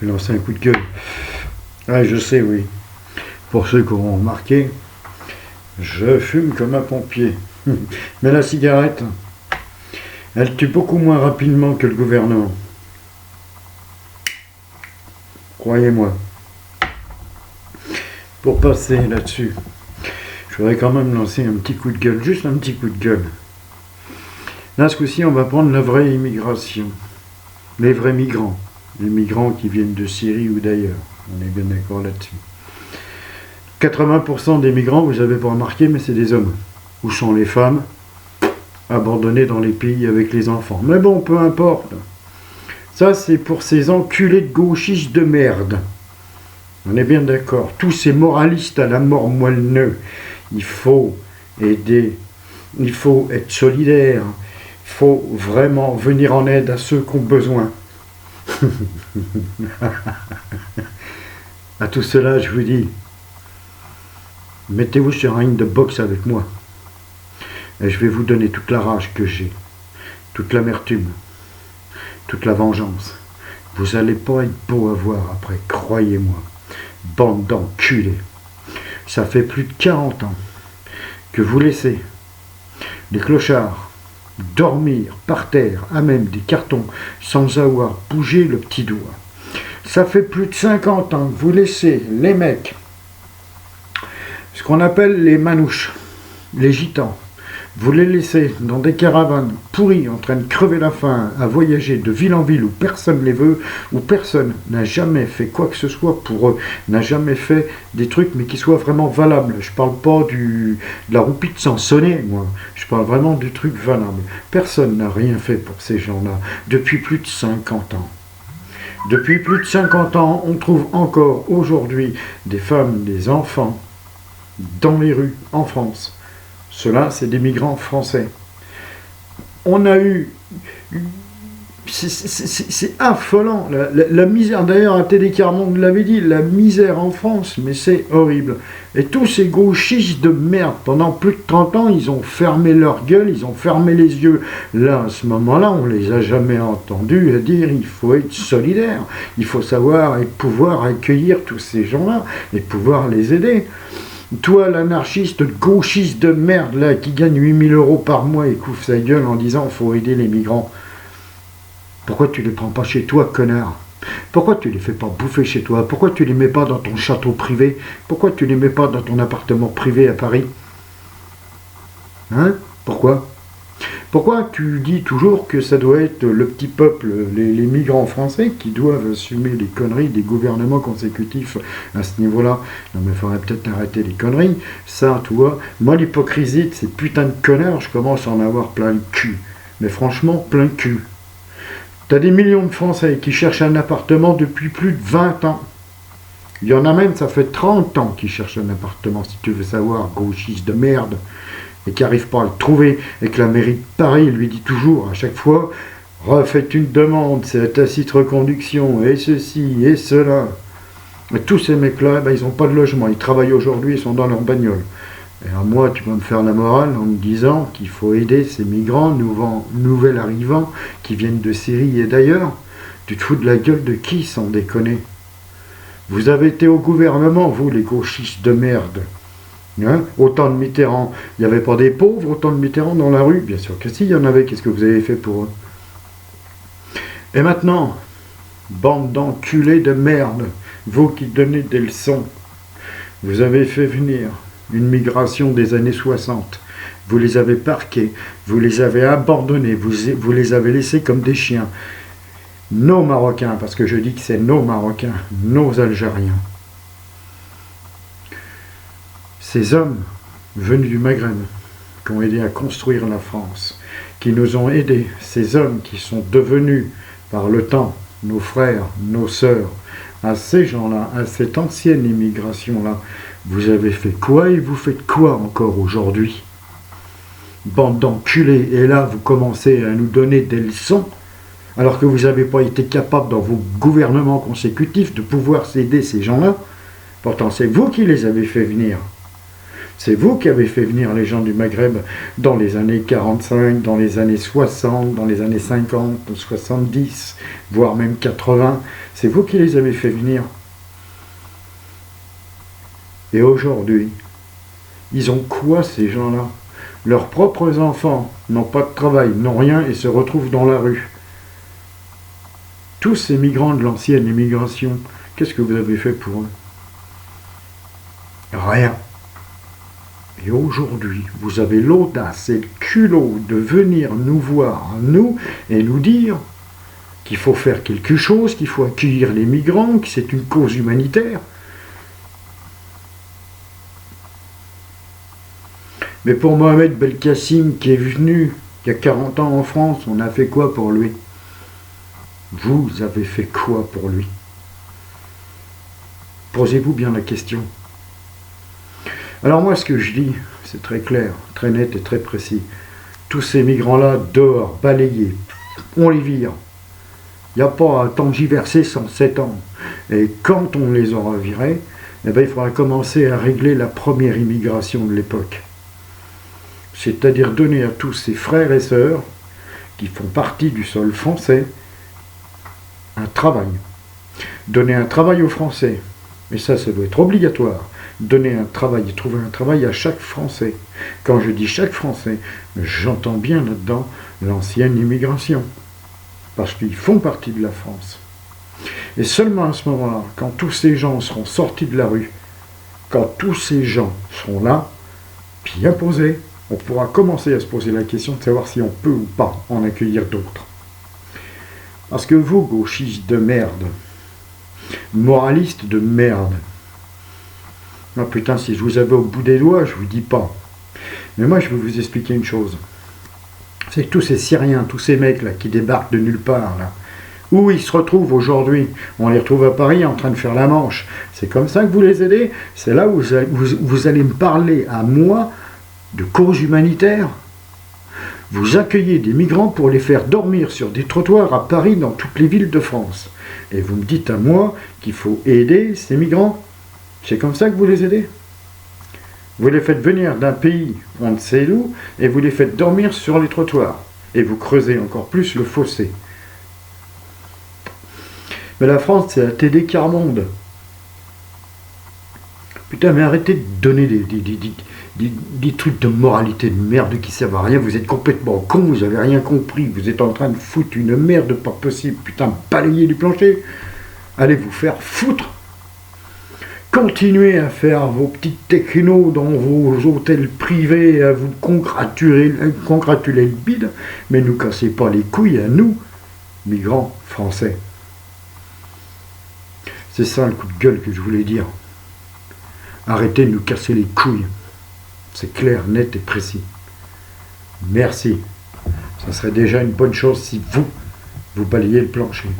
Je vais lancer un coup de gueule. Ah, je sais, oui. Pour ceux qui auront remarqué, je fume comme un pompier. Mais la cigarette, elle tue beaucoup moins rapidement que le gouvernement. Croyez-moi. Pour passer là-dessus, je voudrais quand même lancer un petit coup de gueule, juste un petit coup de gueule. Là, ce coup-ci, on va prendre la vraie immigration. Les vrais migrants. Les migrants qui viennent de Syrie ou d'ailleurs. On est bien d'accord là-dessus. 80% des migrants, vous n'avez pas remarqué, mais c'est des hommes. Où sont les femmes? Abandonnées dans les pays avec les enfants. Mais bon, peu importe. Ça, c'est pour ces enculés de gauchistes de merde. On est bien d'accord. Tous ces moralistes à la mort moelleux. Il faut aider. Il faut être solidaire. Il faut vraiment venir en aide à ceux qui ont besoin. À tout cela, je vous dis, mettez-vous sur un ring de boxe avec moi. Et je vais vous donner toute la rage que j'ai, toute l'amertume, toute la vengeance. Vous allez pas être beau à voir après, croyez-moi. Bande d'enculés. Ça fait plus de 40 ans que vous laissez les clochards dormir par terre à même des cartons sans avoir bougé le petit doigt. Ça fait plus de 50 ans que vous laissez les mecs, ce qu'on appelle les manouches, les gitans, vous les laissez dans des caravanes pourries en train de crever la faim, à voyager de ville en ville où personne ne les veut, où personne n'a jamais fait quoi que ce soit pour eux, n'a jamais fait des trucs mais qui soient vraiment valables. Je parle pas de la roupie de Sansonnet, moi. Je parle vraiment du truc valable. Personne n'a rien fait pour ces gens-là depuis plus de 50 ans. Depuis plus de 50 ans, on trouve encore aujourd'hui des femmes, des enfants dans les rues en France. Ceux-là, c'est des migrants français. On a eu... C'est affolant. La misère, d'ailleurs, à Télé Carmonde l'avait dit, la misère en France, mais c'est horrible. Et tous ces gauchistes de merde, pendant plus de 30 ans, ils ont fermé leur gueule, ils ont fermé les yeux. Là, à ce moment-là, on les a jamais entendus dire il faut être solidaire, il faut savoir et pouvoir accueillir tous ces gens-là et pouvoir les aider. Toi, l'anarchiste gauchiste de merde, là, qui gagne 8000 € par mois et couvre sa gueule en disant il faut aider les migrants. Pourquoi tu les prends pas chez toi, connard? Pourquoi tu les fais pas bouffer chez toi? Pourquoi tu les mets pas dans ton château privé? Pourquoi tu les mets pas dans ton appartement privé à Paris? Hein? Pourquoi? Pourquoi tu dis toujours que ça doit être le petit peuple, les migrants français, qui doivent assumer les conneries des gouvernements consécutifs à ce niveau-là? Non mais il faudrait peut-être arrêter les conneries. Ça, tu vois, moi l'hypocrisie de ces putains de connards, je commence à en avoir plein le cul. Mais franchement, plein le cul. T'as des millions de Français qui cherchent un appartement depuis plus de 20 ans. Il y en a même, ça fait 30 ans qu'ils cherchent un appartement, si tu veux savoir, gauchiste de merde, et qui n'arrive pas à le trouver, et que la mairie de Paris lui dit toujours, à chaque fois, refaites une demande, c'est à tacite reconduction, et ceci, et cela. Et tous ces mecs-là, ben, ils n'ont pas de logement, ils travaillent aujourd'hui, ils sont dans leur bagnole. Et à moi, tu vas me faire la morale en me disant qu'il faut aider ces migrants, nouvel arrivants, qui viennent de Syrie et d'ailleurs. Tu te fous de la gueule de qui, sans déconner? Vous avez été au gouvernement, vous, les gauchistes de merde. Hein? Autant de Mitterrand, il n'y avait pas des pauvres, autant de Mitterrand dans la rue? Bien sûr que si, il y en avait. Qu'est-ce que vous avez fait pour eux? Et maintenant, bande d'enculés de merde, vous qui donnez des leçons, vous avez fait venir une migration des années 60. Vous les avez parqués, vous les avez abandonnés, vous les avez laissés comme des chiens. Nos Marocains, parce que je dis que c'est nos Marocains, nos Algériens. Ces hommes venus du Maghreb, qui ont aidé à construire la France, qui nous ont aidés, ces hommes qui sont devenus, par le temps, nos frères, nos sœurs, à ces gens-là, à cette ancienne immigration-là, vous avez fait quoi et vous faites quoi encore aujourd'hui? Bande d'enculés, et là vous commencez à nous donner des leçons, alors que vous n'avez pas été capable dans vos gouvernements consécutifs de pouvoir aider ces gens-là. Pourtant c'est vous qui les avez fait venir. C'est vous qui avez fait venir les gens du Maghreb dans les années 45, dans les années 60, dans les années 50, 70, voire même 80. C'est vous qui les avez fait venir. Et aujourd'hui, ils ont quoi ces gens-là? Leurs propres enfants n'ont pas de travail, n'ont rien et se retrouvent dans la rue. Tous ces migrants de l'ancienne immigration, qu'est-ce que vous avez fait pour eux? Rien. Et aujourd'hui, vous avez l'audace et le culot de venir nous voir, nous, et nous dire qu'il faut faire quelque chose, qu'il faut accueillir les migrants, que c'est une cause humanitaire. Mais pour Mohamed Belkacem, qui est venu il y a 40 ans en France, on a fait quoi pour lui? Vous avez fait quoi pour lui? Posez-vous bien la question. Alors moi, ce que je dis, c'est très clair, très net et très précis. Tous ces migrants-là, dehors, balayés, on les vire. Il n'y a pas à tergiverser 107 ans. Et quand on les aura virés, eh bien, il faudra commencer à régler la première immigration de l'époque. C'est-à-dire donner à tous ces frères et sœurs qui font partie du sol français un travail. Donner un travail aux Français. Et ça doit être obligatoire. Donner un travail et trouver un travail à chaque Français. Quand je dis chaque Français, j'entends bien là-dedans l'ancienne immigration. Parce qu'ils font partie de la France. Et seulement à ce moment-là, quand tous ces gens seront sortis de la rue, quand tous ces gens seront là, bien posés, on pourra commencer à se poser la question de savoir si on peut ou pas en accueillir d'autres. Parce que vous, gauchistes de merde, moralistes de merde, ah putain, si je vous avais au bout des doigts, je vous dis pas. Mais moi, je vais vous expliquer une chose. C'est que tous ces Syriens, tous ces mecs là qui débarquent de nulle part, là, où ils se retrouvent aujourd'hui? On les retrouve à Paris en train de faire la manche. C'est comme ça que vous les aidez? C'est là où vous allez me parler à moi de cause humanitaire? Vous accueillez des migrants pour les faire dormir sur des trottoirs à Paris, dans toutes les villes de France. Et vous me dites à moi qu'il faut aider ces migrants? C'est comme ça que vous les aidez? Vous les faites venir d'un pays, on ne sait où, et vous les faites dormir sur les trottoirs. Et vous creusez encore plus le fossé. Mais la France, c'est la TD Carmonde. Putain, mais arrêtez de donner des trucs de moralité de merde qui servent à rien. Vous êtes complètement con, vous n'avez rien compris. Vous êtes en train de foutre une merde pas possible. Putain, balayez du plancher. Allez vous faire foutre. Continuez à faire vos petites technos dans vos hôtels privés, à vous congratuler le bide, mais ne nous cassez pas les couilles à nous, migrants français. C'est ça le coup de gueule que je voulais dire. Arrêtez de nous casser les couilles. C'est clair, net et précis. Merci. Ça serait déjà une bonne chose si vous balayez le plancher.